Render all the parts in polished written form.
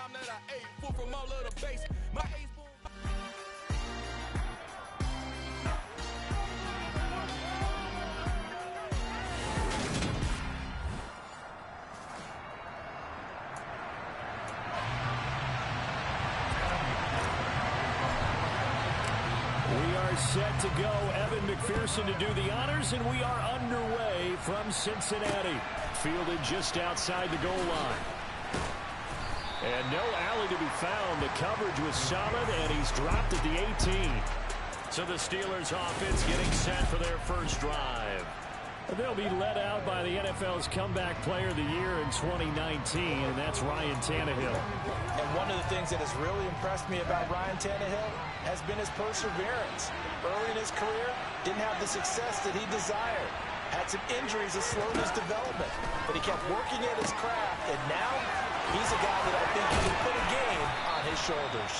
time that I ate. Food from all of the base. My ace boom. We are set to go. Evan McPherson to do the honors, and we are underway from Cincinnati. Fielded just outside the goal line. And no alley to be found. The coverage was solid, and he's dropped at the 18. So the Steelers offense getting set for their first drive. They'll be led out by the NFL's Comeback Player of the Year in 2019, and that's Ryan Tannehill. And one of the things that has really impressed me about Ryan Tannehill has been his perseverance. Early in his career, didn't have the success that he desired. Had some injuries that slowed his development. But he kept working at his craft, and now he's a guy that I think he can put a game on his shoulders.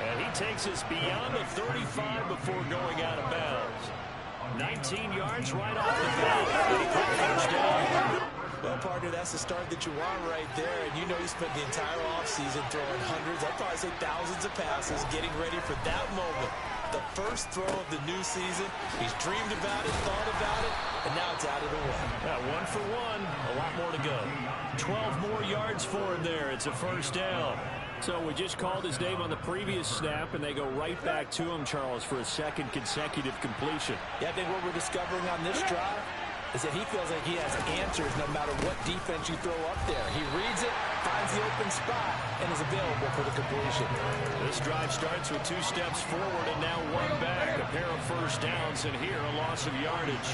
And he takes us beyond the 35 before going out of bounds. 19 yards right off the bat. Well, partner, that's the start that you want right there. And you know you spent the entire offseason throwing hundreds, I'd probably say thousands of passes, getting ready for that moment. The first throw of the new season. He's dreamed about it, thought about it, and now it's out of the way. Yeah, 1 for 1. A lot more to go. 12 more yards for him there. It's a first down. So we just called his name on the previous snap, and they go right back to him, Charles, for a second consecutive completion. Yeah, I think what we're discovering on this drive is that he feels like he has answers no matter what defense you throw up there. He reads it, finds the open spot, and is available for the completion. This drive starts with 2 steps forward and now 1 back. A pair of first downs, and here a loss of yardage.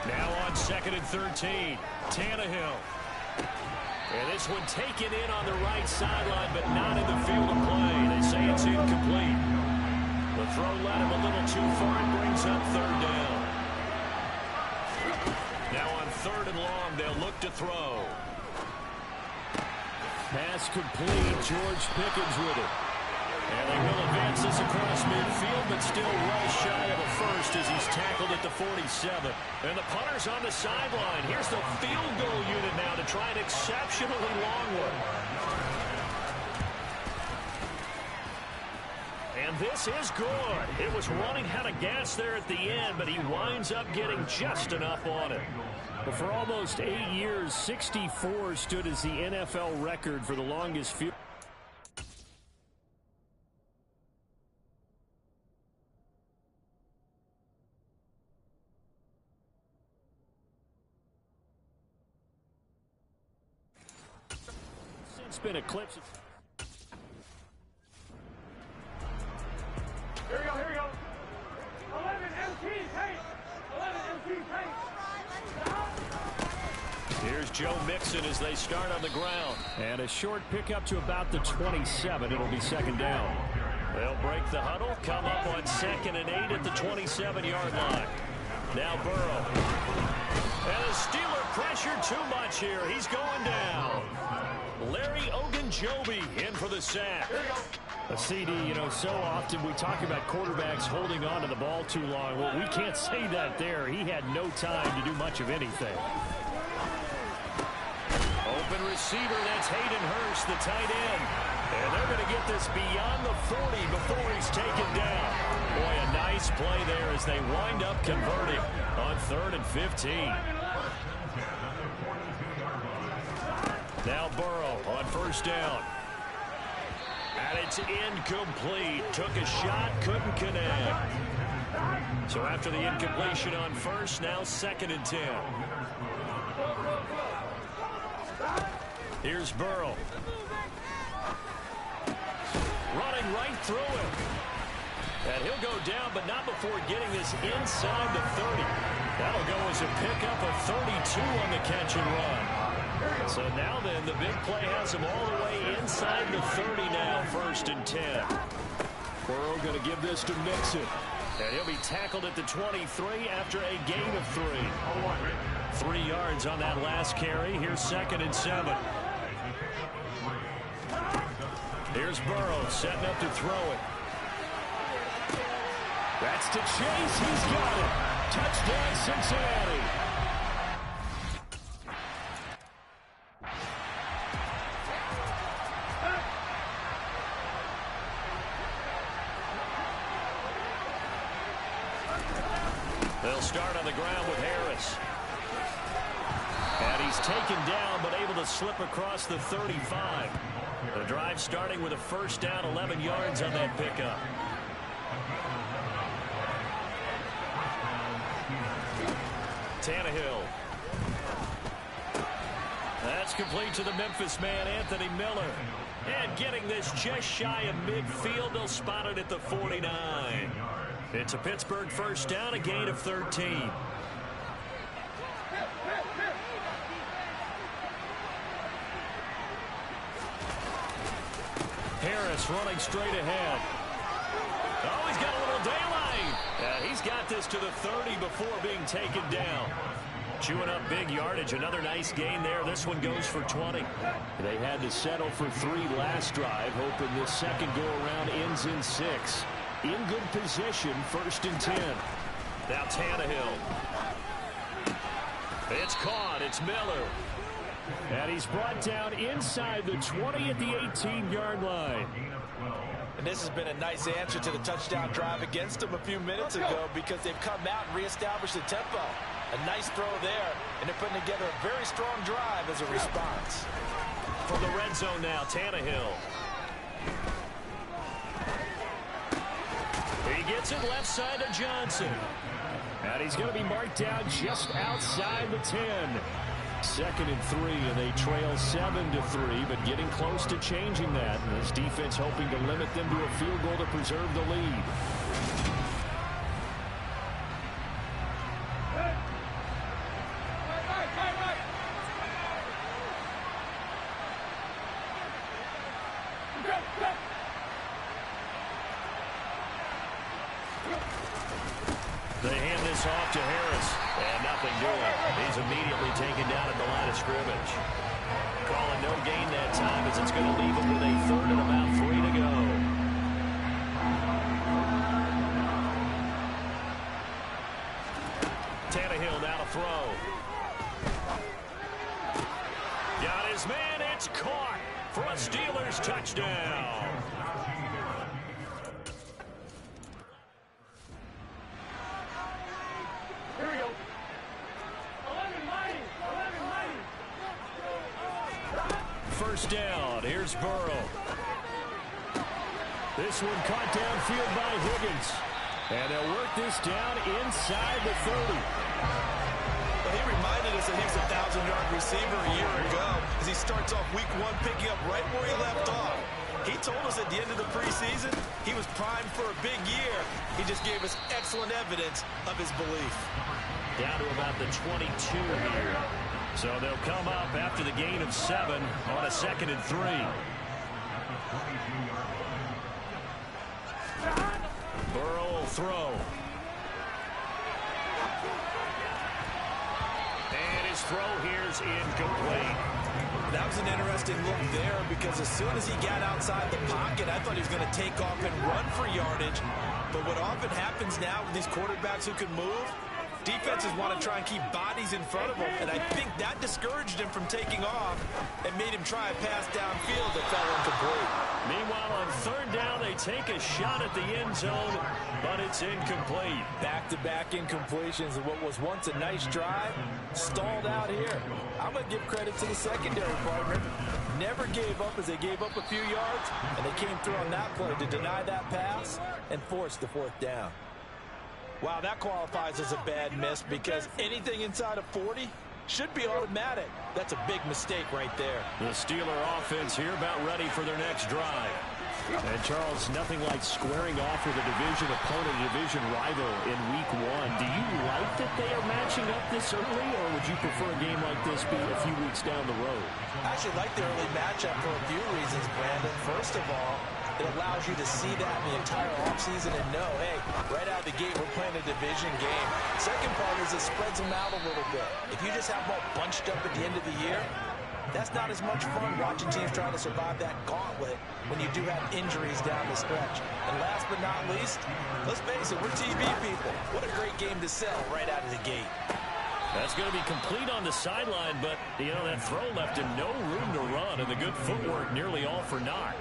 Now on 2nd and 13, Tannehill. And this one taken in on the right sideline, but not in the field of play. They say it's incomplete. The throw led him a little too far and brings up 3rd down. Now on 3rd and long, they'll look to throw. Pass complete. George Pickens with it. And they will advance this across midfield, but still well shy of a first as he's tackled at the 47. And the punter's on the sideline. Here's the field goal unit now to try an exceptionally long one. And this is good. It was running out of gas there at the end, but he winds up getting just enough on it. But for almost 8 years, 64 stood as the NFL record for the longest field. Since been eclipsed. Here we go, here we go. 11 MT paint. 11 MT paint. Here's Joe Mixon as they start on the ground. And a short pickup to about the 27. It'll be 2nd down. They'll break the huddle, come up on 2nd and 8 at the 27-yard line. Now Burrow. And the Steeler pressured too much here. He's going down. Larry Ogunjobi in for the sack. A CD, you know, so often we talk about quarterbacks holding on to the ball too long. Well, we can't say that there. He had no time to do much of anything. Open receiver, that's Hayden Hurst, the tight end. And they're going to get this beyond the 40 before he's taken down. Boy, a nice play there as they wind up converting on 3rd and 15. Now Burrow on 1st down. And it's incomplete. Took a shot, couldn't connect. So after the incompletion on 1st, now 2nd and 10. Here's Burrow. Running right through him. And he'll go down, but not before getting this inside the 30. That'll go as a pickup of 32 on the catch and run. So now then, the big play has him all the way inside the 30 now, 1st and 10. Burrow going to give this to Mixon. And he'll be tackled at the 23 after a gain of 3. 3 yards on that last carry. Here's 2nd and 7. Here's Burrow setting up to throw it. That's to Chase. He's got it. Touchdown, Cincinnati. They'll start on the ground with Harris. And he's taken down, but able to slip across the 35. The drive starting with a first down, 11 yards on that pickup. Tannehill. That's complete to the Memphis man, Anthony Miller. And getting this just shy of midfield, they'll spot it at the 49. It's a Pittsburgh first down, a gain of 13. Harris running straight ahead. Oh, he's got a little daylight. He's got this to the 30 before being taken down. Chewing up big yardage. Another nice gain there. This one goes for 20. They had to settle for 3 last drive, hoping this second go-around ends in 6. In good position, 1st and 10. Now Tannehill. It's caught. It's Miller. And he's brought down inside the 20 at the 18-yard line. And this has been a nice answer to the touchdown drive against them a few minutes ago because they've come out and reestablished the tempo. A nice throw there, and they're putting together a very strong drive as a response. From the red zone now, Tannehill. He gets it left side to Johnson. And he's going to be marked down just outside the 10. 2nd and 3, and they trail 7-3, but getting close to changing that. And this defense hoping to limit them to a field goal to preserve the lead. They hand this off to Harris, and nothing doing. He's immediately taken down at the line of scrimmage. Calling no gain that time as it's going to leave him with a 3rd and about 3 to go. Tannehill now to throw. Got his man. It's caught for a Steelers touchdown. Here we go. 11 mighty. 11 mighty. First down. Here's Burrow. This one caught downfield by Higgins. And they'll work this down inside the 30. Well, he reminded us that he was a 1,000-yard receiver a year ago as he starts off week 1 picking up right where he left off. He told us at the end of the preseason he was primed for a big year. He just gave us excellent evidence of his belief. Down to about the 22 here. So they'll come up after the gain of 7 on a 2nd and 3. Burrow will throw. And his throw here's incomplete. That was an interesting look there because as soon as he got outside the pocket, I thought he was going to take off and run for yardage. But what often happens now with these quarterbacks who can move, defenses want to try and keep bodies in front of him, and I think that discouraged him from taking off and made him try a pass downfield that fell incomplete. Meanwhile, on 3rd down, they take a shot at the end zone, but it's incomplete. Back-to-back incompletions of what was once a nice drive, stalled out here. I'm going to give credit to the secondary partner. Never gave up as they gave up a few yards, and they came through on that play to deny that pass and force the 4th down. Wow, that qualifies as a bad miss because anything inside of 40 should be automatic. That's a big mistake right there. The Steeler offense here about ready for their next drive. And, Charles, nothing like squaring off with a division opponent, a division rival in week 1. Do you like that they are matching up this early, or would you prefer a game like this be a few weeks down the road? I actually like the early matchup for a few reasons, Brandon. First of all, it allows you to see that in the entire offseason and know, hey, right out of the gate, we're playing a division game. Second part is it spreads them out a little bit. If you just have them all bunched up at the end of the year, that's not as much fun watching teams try to survive that gauntlet when you do have injuries down the stretch. And last but not least, let's face it, we're TV people. What a great game to sell right out of the gate. That's going to be complete on the sideline, but, you know, that throw left him no room to run, and the good footwork nearly all for naught.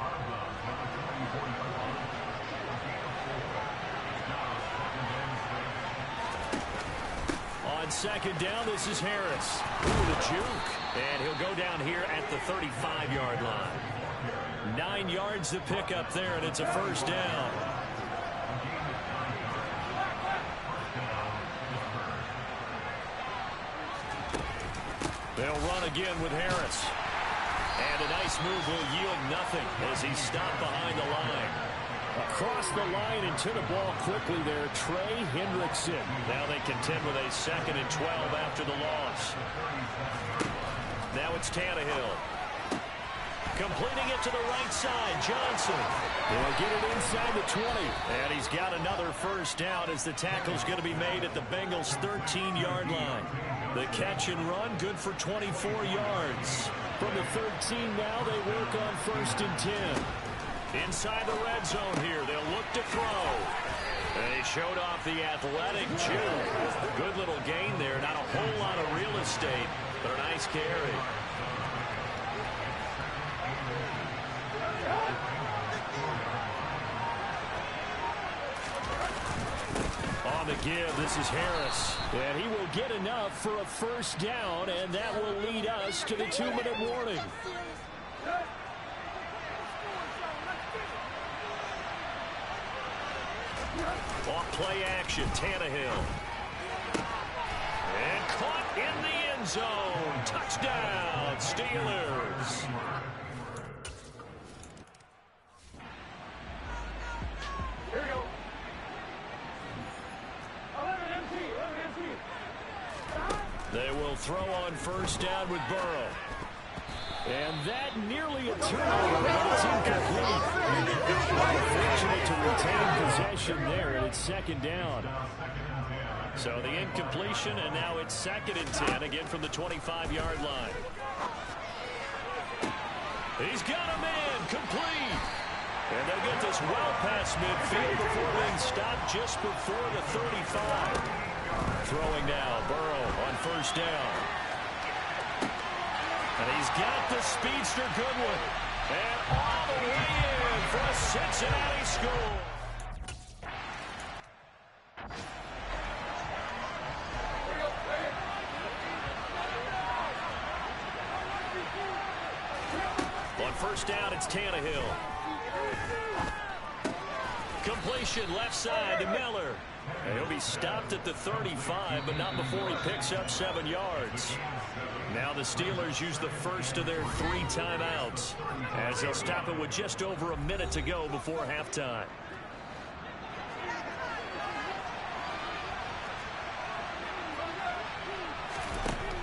on second down, this is Harris. Ooh, the juke. And he'll go down here at the 35-yard line. 9 yards to pick up there, and it's a first down. They'll run again with Harris. And a nice move will yield nothing as he's stopped behind the line. Across the line and to the ball quickly there, Trey Hendrickson. Now they contend with a 2nd and 12 after the loss. Now it's Tannehill. Completing it to the right side, Johnson. They'll get it inside the 20. And he's got another first down as the tackle's going to be made at the Bengals' 13-yard line. The catch and run, good for 24 yards. From the 13 now, they work on 1st and 10. Inside the red zone here, they'll look to throw. They showed off the athletic juke. Good little gain there, not a whole lot of real estate, but a nice carry. On the give, this is Harris. And he will get enough for a first down, and that will lead us to the 2-minute warning. Off play action, Tannehill. And caught in the end zone. Touchdown, Steelers. Here we go. 11 MC. They will throw on first down with Burrow. And that nearly a turnover, but it's incomplete. Fortunate to retain possession there, and it's 2nd down. So the incompletion, and now it's 2nd and 10, again from the 25-yard line. He's got a man, complete. And they'll get this well past midfield before being stopped just before the 35. Throwing now, Burrow on first down. And he's got the speedster Goodwin. And all the way in for a Cincinnati score. On first down, it's Tannehill. Completion left side to Miller. And he'll be stopped at the 35, but not before he picks up 7 yards. Now the Steelers use the first of their 3 timeouts as they'll stop it with just over a minute to go before halftime.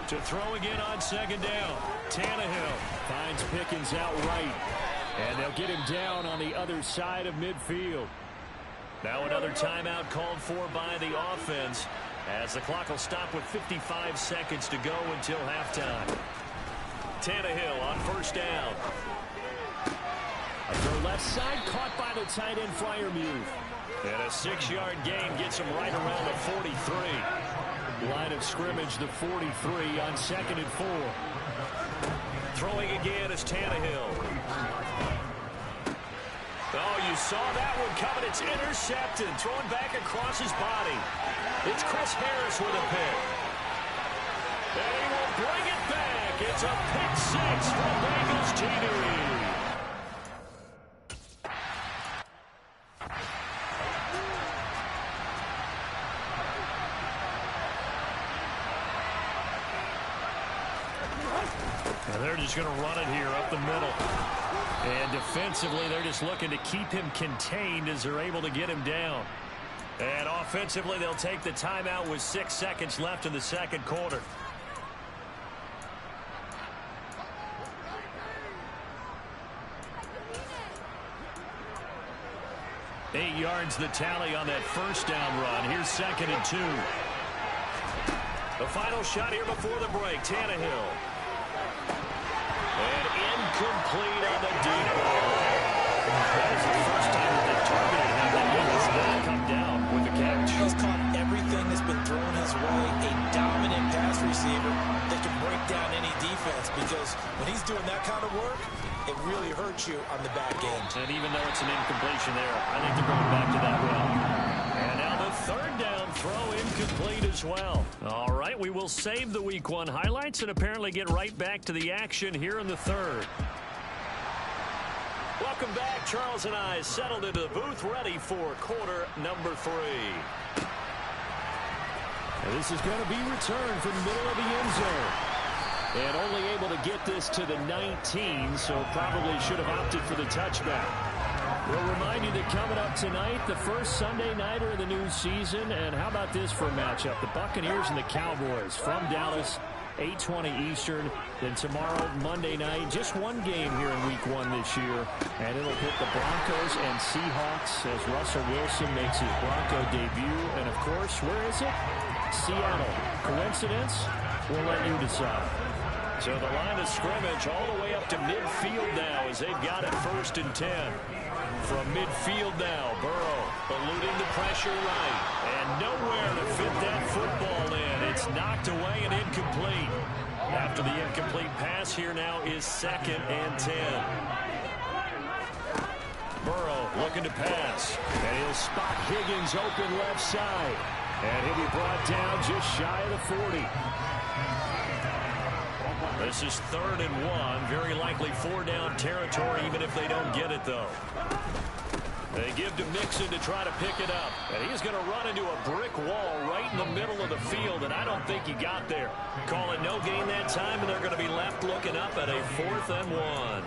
To throw again on 2nd down. Tannehill finds Pickens out right. And they'll get him down on the other side of midfield. Now another timeout called for by the offense as the clock will stop with 55 seconds to go until halftime. Tannehill on first down. A throw left side caught by the tight end Freiermuth. And a 6-yard gain gets him right around the 43. Line of scrimmage, the 43 on 2nd and 4. Throwing again is Tannehill. Oh, you saw that one coming. It's intercepted. Thrown back across his body. It's Chris Harris with a pick. And he will bring it back. It's a pick 6 for Bengals TD. And they're just going to run it here up the middle. And defensively, they're just looking to keep him contained as they're able to get him down. And offensively, they'll take the timeout with 6 seconds left in the 2nd quarter. Eight yards the tally on that first down run. Here's 2nd and 2. The final shot here before the break. Tannehill. And incomplete on the deep ball. That is the first time that they've targeted him that he has not come down with the catch. He's caught everything that's been thrown his way. A dominant pass receiver that can break down any defense, because when he's doing that kind of work, it really hurts you on the back end. And even though it's an incompletion there, I think they're going back to that well. And now the 3rd down throw incomplete as well. All right. right, we will save the Week 1 highlights and apparently get right back to the action here in the third. Welcome back. Charles and I settled into the booth, ready for quarter number 3. And this is going to be returned from the middle of the end zone. And only able to get this to the 19, so probably should have opted for the touchback. We'll remind you that coming up tonight, the first Sunday nighter of the new season. And how about this for a matchup? The Buccaneers and the Cowboys from Dallas, 8:20 Eastern. Then tomorrow, Monday night, just one game here in Week 1 this year. And it'll hit the Broncos and Seahawks as Russell Wilson makes his Bronco debut. And, of course, where is it? Seattle. Coincidence? We'll let you decide. So the line of scrimmage all the way up to midfield now as they've got it 1st and 10. From midfield now, Burrow eluding the pressure right. And nowhere to fit that football in. It's knocked away and incomplete. After the incomplete pass, here now is 2nd and 10. Burrow looking to pass. And he'll spot Higgins open left side. And he'll be brought down just shy of the 40. This is 3rd and 1. Very likely 4-down territory, even if they don't get it, though. They give to Mixon to try to pick it up. And he's going to run into a brick wall right in the middle of the field, and I don't think he got there. Call it no gain that time, and they're going to be left looking up at a 4th and 1.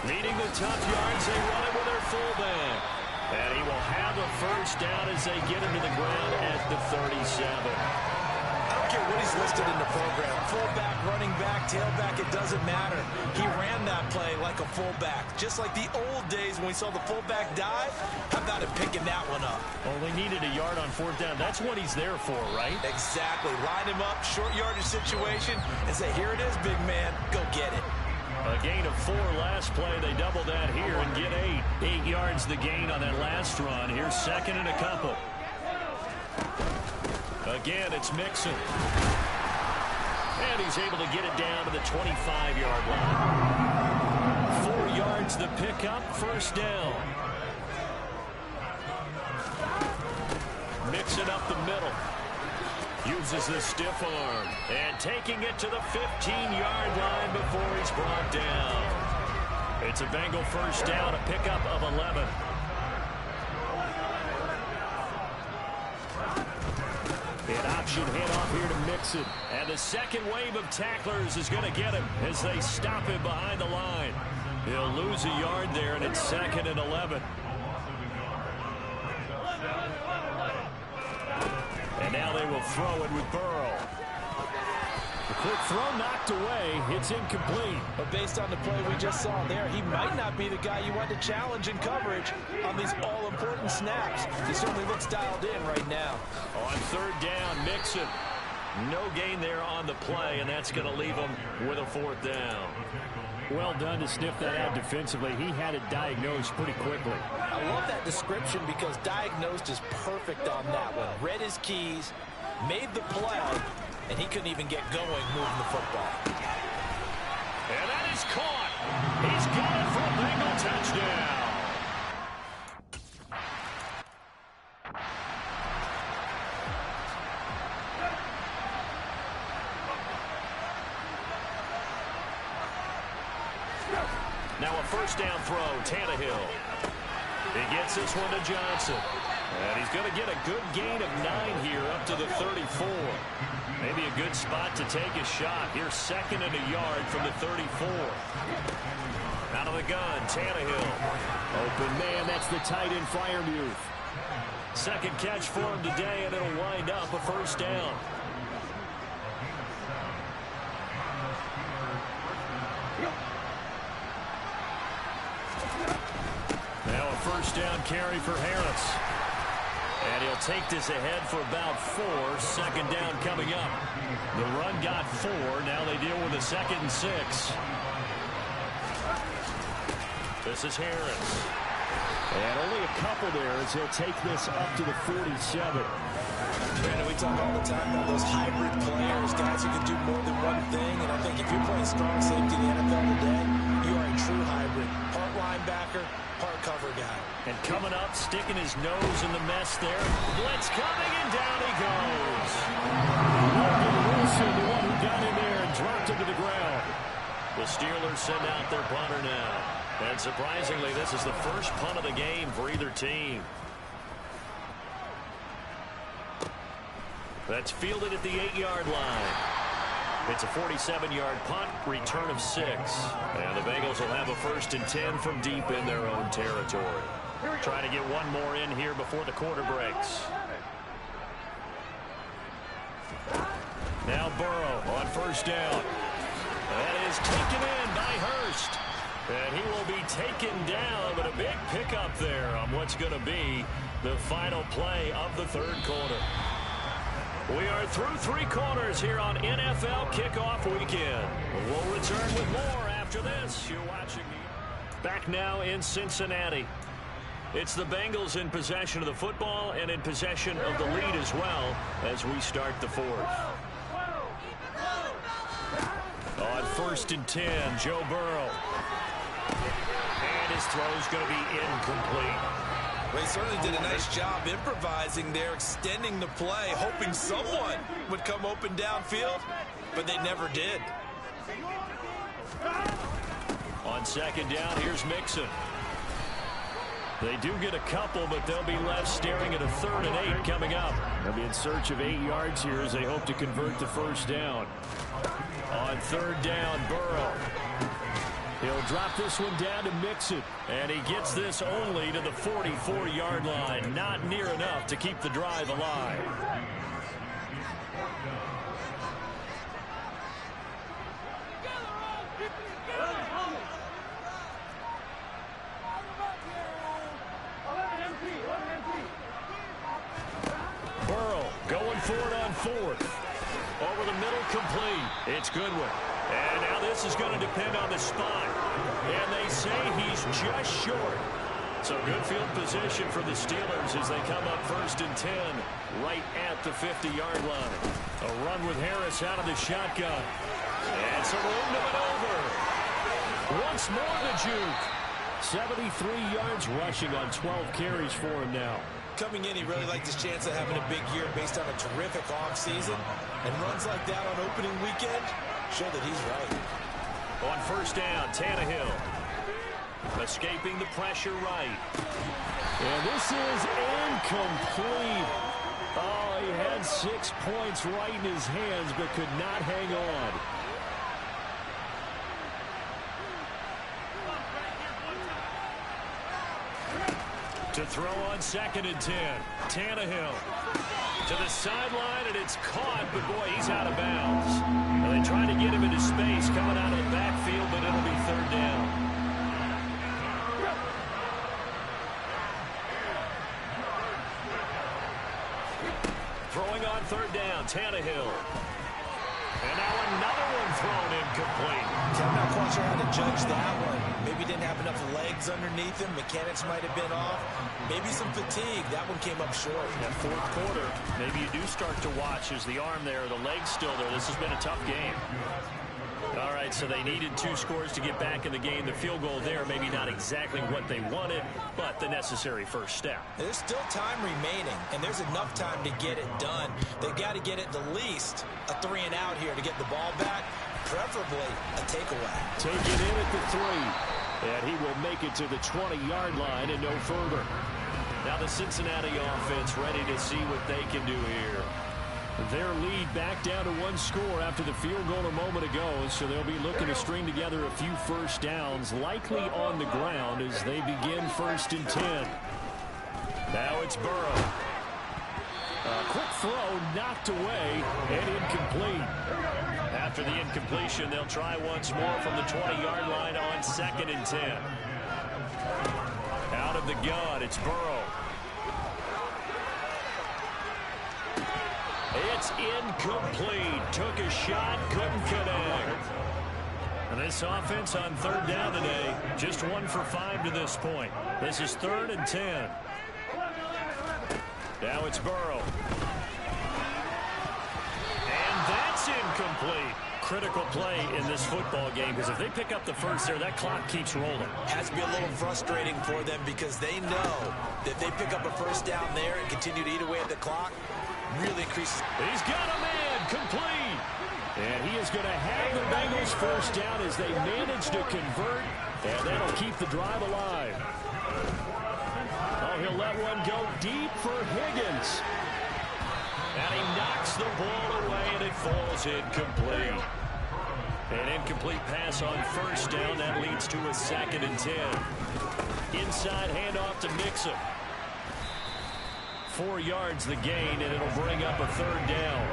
Needing the tough yards, they run it with their fullback. And he will have a 1st down as they get him to the ground at the 37. I don't care what he's listed in the program. Fullback, running back, tailback, it doesn't matter. He ran that play like a fullback. Just like the old days when we saw the fullback dive. How about him picking that one up? Only needed a yard on 4th down. That's what he's there for, right? Exactly. Line him up, short yardage situation, and say, here it is, big man. Go get it. A gain of 4 last play. They double that here and get 8. 8 yards the gain on that last run. Here's 2nd and a couple. Again, it's Mixon. And he's able to get it down to the 25-yard line. 4 yards the pickup, 1st down. Mixon up the middle. Uses the stiff arm. And taking it to the 15-yard line before he's brought down. It's a Bengal 1st down, a pickup of 11. An option handoff here to Mixon. And the second wave of tacklers is going to get him as they stop him behind the line. He'll lose a yard there, and it's 2nd and 11. And now they will throw it with Burrow. A quick throw knocked away. It's incomplete. But based on the play we just saw there, he might not be the guy you want to challenge in coverage on these all-important snaps. He certainly looks dialed in right now. On 3rd down, Mixon. No gain there on the play, and that's going to leave him with a 4th down. Well done to sniff that out defensively. He had it diagnosed pretty quickly. I love that description because diagnosed is perfect on that one. Read his keys, made the play, and he couldn't even get going moving the football. And that is caught. He's got it for a Bengal touchdown. Now a 1st down throw, Tannehill. He gets this one to Johnson. And he's going to get a good gain of 9 here up to the 34. Maybe a good spot to take a shot. Here's 2nd and a yard from the 34. Out of the gun, Tannehill. Open man, that's the tight end Freiermuth. 2nd catch for him today, and it'll wind up a 1st down. Now a 1st down carry for Harris. And he'll take this ahead for about 4. 2nd down coming up. The run got 4. Now they deal with a 2nd and 6. This is Harris. And only a couple there as he'll take this up to the 47. Brandon, we talk all the time about those hybrid players, guys who can do more than one thing. And I think if you're playing strong safety in the NFL today, you are a true hybrid. Part linebacker, part cover guy. coming up, sticking his nose in the mess there. Blitz coming, and down he goes. Logan Wilson, the one who got in there and dropped him to the ground. The Steelers send out their punter now. And surprisingly, this is the first punt of the game for either team. That's fielded at the 8-yard line. It's a 47-yard punt, return of 6. And the Bengals will have a 1st and 10 from deep in their own territory. Trying to get one more in here before the quarter breaks. Now Burrow on 1st down. That is taken in by Hurst. And he will be taken down, but a big pickup there on what's going to be the final play of the 3rd quarter. We are through 3 quarters here on NFL Kickoff Weekend. We'll return with more after this. You're watching me. Back now in Cincinnati. It's the Bengals in possession of the football and in possession of the lead as well as we start the 4th. On 1st and 10, Joe Burrow. And his throw's going to be incomplete. Well, he certainly did a nice job improvising there, extending the play, hoping someone would come open downfield, but they never did. On 2nd down, here's Mixon. They do get a couple, but they'll be left staring at a 3rd and 8 coming up. They'll be in search of 8 yards here as they hope to convert the 1st down. On 3rd down, Burrow. He'll drop this one down to Mixon. And he gets this only to the 44-yard line. Not near enough to keep the drive alive. Burrow going for it on 4th. Over the middle, complete. It's Goodwin. And now this is going to depend on the spot. And they say he's just short. So good field position for the Steelers as they come up 1st and 10 right at the 50-yard line. A run with Harris out of the shotgun. And some room to maneuver. Once more the juke. 73 yards rushing on 12 carries for him now. Coming in, he really liked his chance of having a big year based on a terrific offseason. And runs like that on opening weekend show that he's right. On 1st down, Tannehill. Escaping the pressure right. And this is incomplete. Oh, he had 6 points right in his hands, but could not hang on. To throw on 2nd and 10. Tannehill to the sideline, and it's caught, but boy, he's out of bounds. And they try to get him into space coming out of the backfield, but it'll be 3rd down. Throwing on 3rd down, Tannehill. And now another one thrown incomplete. I'm not quite sure how to judge that one. Maybe didn't have enough legs underneath him. Mechanics might have been off. Maybe some fatigue. That one came up short. That 4th quarter, maybe you do start to watch as the arm there, the leg's still there. This has been a tough game. All right, so they needed 2 scores to get back in the game. The field goal there, maybe not exactly what they wanted, but the necessary first step. There's still time remaining, and there's enough time to get it done. They've got to get at the least a 3 and out here to get the ball back, preferably a takeaway. Take it in at the 3, and he will make it to the 20-yard line and no further. Now the Cincinnati offense ready to see what they can do here. Their lead back down to 1 score after the field goal a moment ago, so they'll be looking to string together a few first downs, likely on the ground as they begin 1st and 10. Now it's Burrow. A quick throw knocked away and incomplete. After the incompletion, they'll try once more from the 20-yard line on 2nd and 10. Out of the gun, it's Burrow. It's incomplete. Took a shot, couldn't connect. And this offense on 3rd down today, just 1 for 5 to this point. This is 3rd and 10. Now it's Burrow. And that's incomplete. critical play in this football game, because if they pick up the first there, that clock keeps rolling. Has to be a little frustrating for them because they know that if they pick up a first down there and continue to eat away at the clock, really increases. He's got a man, complete. And he is going to have the Bengals first down as they manage to convert, and that'll keep the drive alive. Oh, he'll let one go deep for Higgins. And he knocks the ball away, and it falls incomplete. An incomplete pass on first down. That leads to a 2nd and 10. Inside handoff to Mixon. 4 yards the gain, and it'll bring up a 3rd down.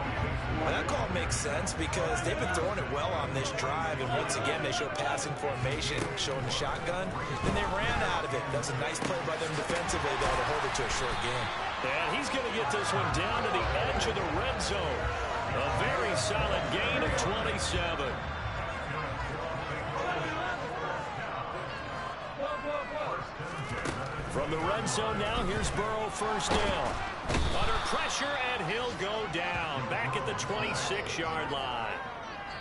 Well, that call makes sense because they've been throwing it well on this drive, and once again they show passing formation, showing the shotgun. Then they ran out of it. That's a nice play by them defensively, though, to hold it to a short game. And he's going to get this one down to the edge of the red zone. A very solid gain of 27. From the red zone now, here's Burrow first down. Under pressure, and he'll go down. Back at the 26-yard line.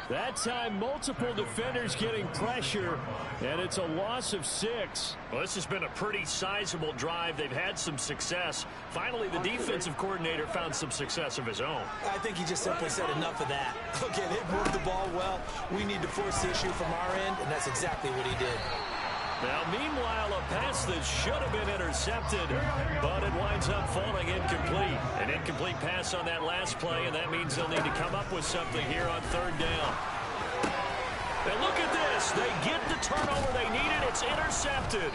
That time, multiple defenders getting pressure, and it's a loss of 6. Well, this has been a pretty sizable drive. They've had some success. Finally, the defensive coordinator found some success of his own. I think he just simply said enough of that. Okay, they've moved the ball well. We need to force the issue from our end, and that's exactly what he did. Now, meanwhile, a pass that should have been intercepted, but it winds up falling incomplete. An incomplete pass on that last play, and that means they'll need to come up with something here on 3rd down. And look at this. They get the turnover they needed. It's intercepted.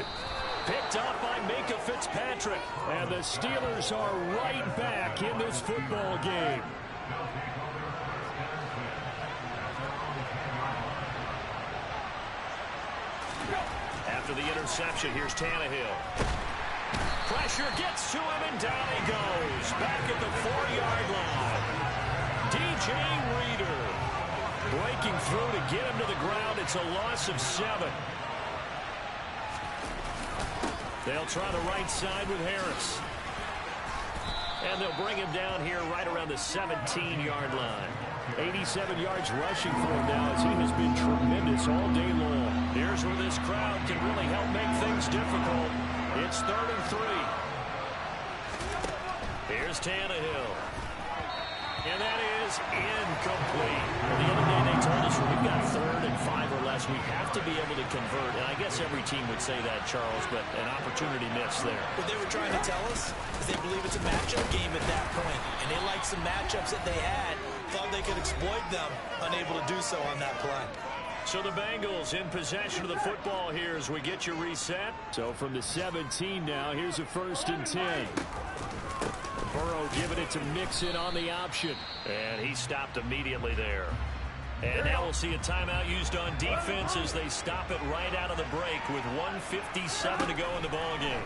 Picked up by Minka Fitzpatrick. And the Steelers are right back in this football game. After the interception, here's Tannehill. Pressure gets to him, and down he goes. Back at the 4-yard line. DJ Reader breaking through to get him to the ground. It's a loss of 7. They'll try the right side with Harris. And they'll bring him down here right around the 17-yard line. 87 yards rushing for him now as he has been tremendous all day long. Here's where this crowd can really help make things difficult. It's 3rd and 3. Here's Tannehill. And that is incomplete. Well, the other day they told us when we've got 3rd and 5 or less, we have to be able to convert. And I guess every team would say that, Charles, but an opportunity missed there. What they were trying to tell us is they believe it's a matchup game at that point. And they liked some matchups that they had. Thought they could exploit them, unable to do so on that play. So the Bengals in possession of the football here as we get you reset. So from the 17 now, here's a 1st and 10. Burrow giving it to Mixon on the option. And he stopped immediately there. And now we'll see a timeout used on defense as they stop it right out of the break with 1:57 to go in the ballgame.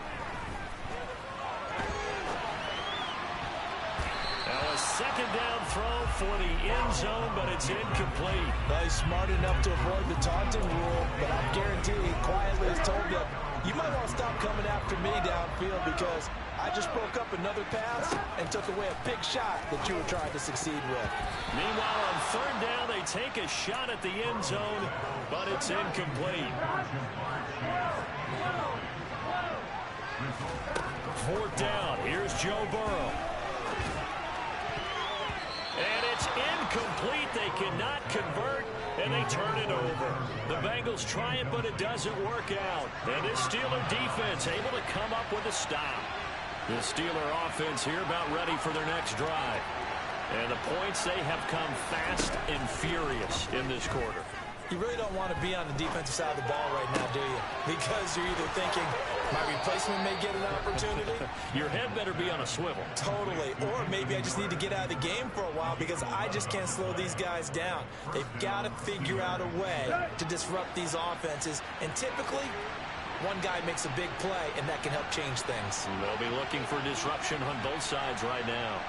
Now a 2nd down throw for the end zone, but it's incomplete. Well, he's smart enough to avoid the taunting rule, but I guarantee he quietly has told them, you might want to stop coming after me downfield because I just broke up another pass and took away a big shot that you were trying to succeed with. Meanwhile, on 3rd down, they take a shot at the end zone, but it's incomplete. 4th down. Here's Joe Burrow. And it's incomplete. They cannot convert, and they turn it over. The Bengals try it, but it doesn't work out. And this Steeler defense able to come up with a stop. The Steeler offense here about ready for their next drive. And the points, they have come fast and furious in this quarter. You really don't want to be on the defensive side of the ball right now, do you? Because you're either thinking, my replacement may get an opportunity. Your head better be on a swivel. Totally. Or maybe I just need to get out of the game for a while because I just can't slow these guys down. They've got to figure out a way to disrupt these offenses. And typically, one guy makes a big play, and that can help change things. They'll be looking for disruption on both sides right now.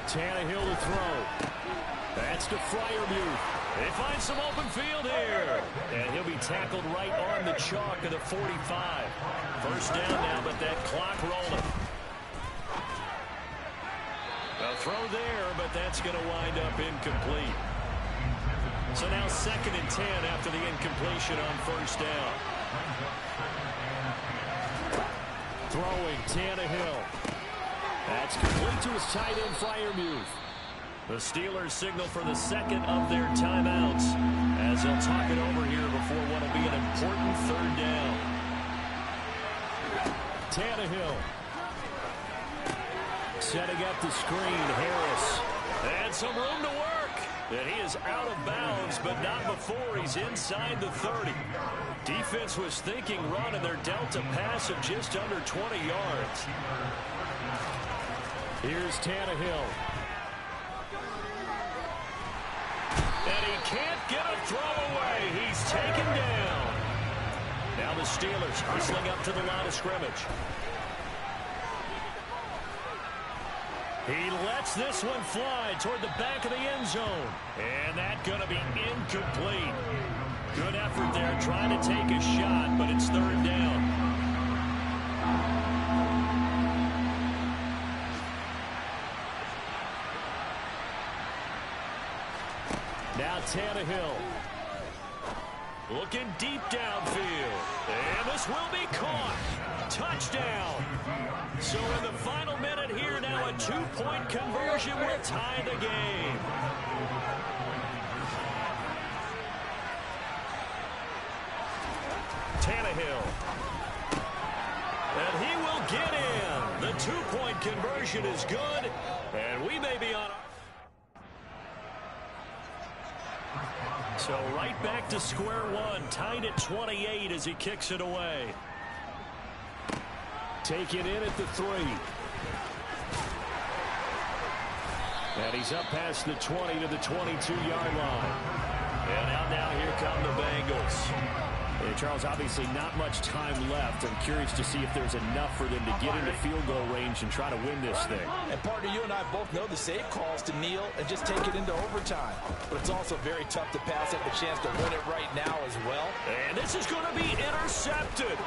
Tannehill to throw. That's to Freiermuth. They find some open field here. And he'll be tackled right on the chalk of the 45. First down now, but that clock rolling. A throw there, but that's going to wind up incomplete. So now 2nd and 10 after the incompletion on first down. Throwing Tannehill. That's complete to his tight end Freiermuth. The Steelers signal for the second of their timeouts as they'll talk it over here before what will be an important 3rd down. Tannehill. Setting up the screen, Harris. And some room to work. And he is out of bounds, but not before he's inside the 30. Defense was thinking run, and they're dealt a pass of just under 20 yards. Here's Tannehill. And he can't get a throw away. He's taken down. Now the Steelers hustling up to the line of scrimmage. He lets this one fly toward the back of the end zone. And that's going to be incomplete. Good effort there trying to take a shot, but it's 3rd down. Now Tannehill. Looking deep downfield. And this will be caught. Touchdown. So in the final minute here, now a 2-point conversion will tie the game. Tannehill. And he will get in. The 2-point conversion is good. And we may be on. So right back to square one, tied at 28 as he kicks it away. Taken in at the 3. And he's up past the 20 to the 22-yard line. And out now, here come the Bengals. Hey, Charles, obviously not much time left. I'm curious to see if there's enough for them to get into field goal range and try to win this thing. And partner, you and I both know the safe calls to kneel and just take it into overtime. But it's also very tough to pass up a chance to win it right now as well. And this is going to be intercepted.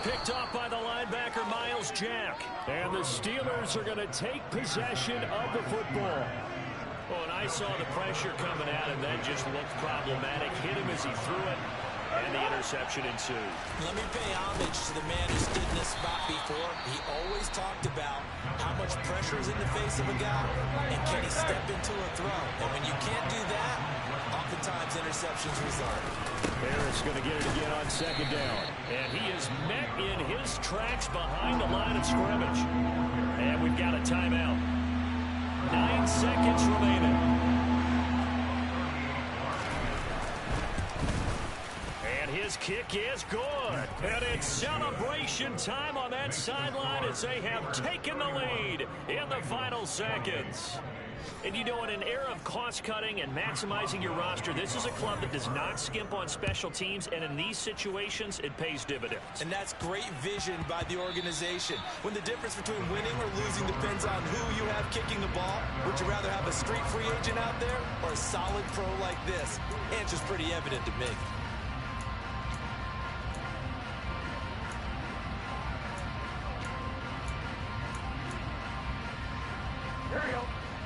Picked off by the linebacker, Miles Jack. And the Steelers are going to take possession of the football. Oh, and I saw the pressure coming at him. That just looked problematic. Hit him as he threw it. And the interception ensued. Let me pay homage to the man who stood in this spot before. He always talked about how much pressure is in the face of a guy and can he step into a throw. And when you can't do that, oftentimes interceptions result. Harris going to get it again on 2nd down. And he is met in his tracks behind the line of scrimmage. And we've got a timeout. 9 seconds remaining. His kick is good. And it's celebration time on that sideline as they have taken the lead in the final seconds. And you know, in an era of cost-cutting and maximizing your roster, this is a club that does not skimp on special teams, and in these situations, it pays dividends. And that's great vision by the organization. When the difference between winning or losing depends on who you have kicking the ball, would you rather have a street free agent out there or a solid pro like this? Answer's pretty evident to me.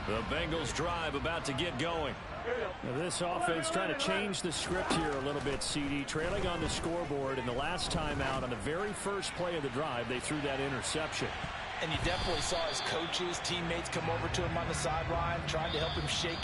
The Bengals drive about to get going. Now this offense trying to change the script here a little bit, CD. Trailing on the scoreboard in the last timeout on the very first play of the drive, they threw that interception. And you definitely saw his coaches, teammates come over to him on the sideline, trying to help him shake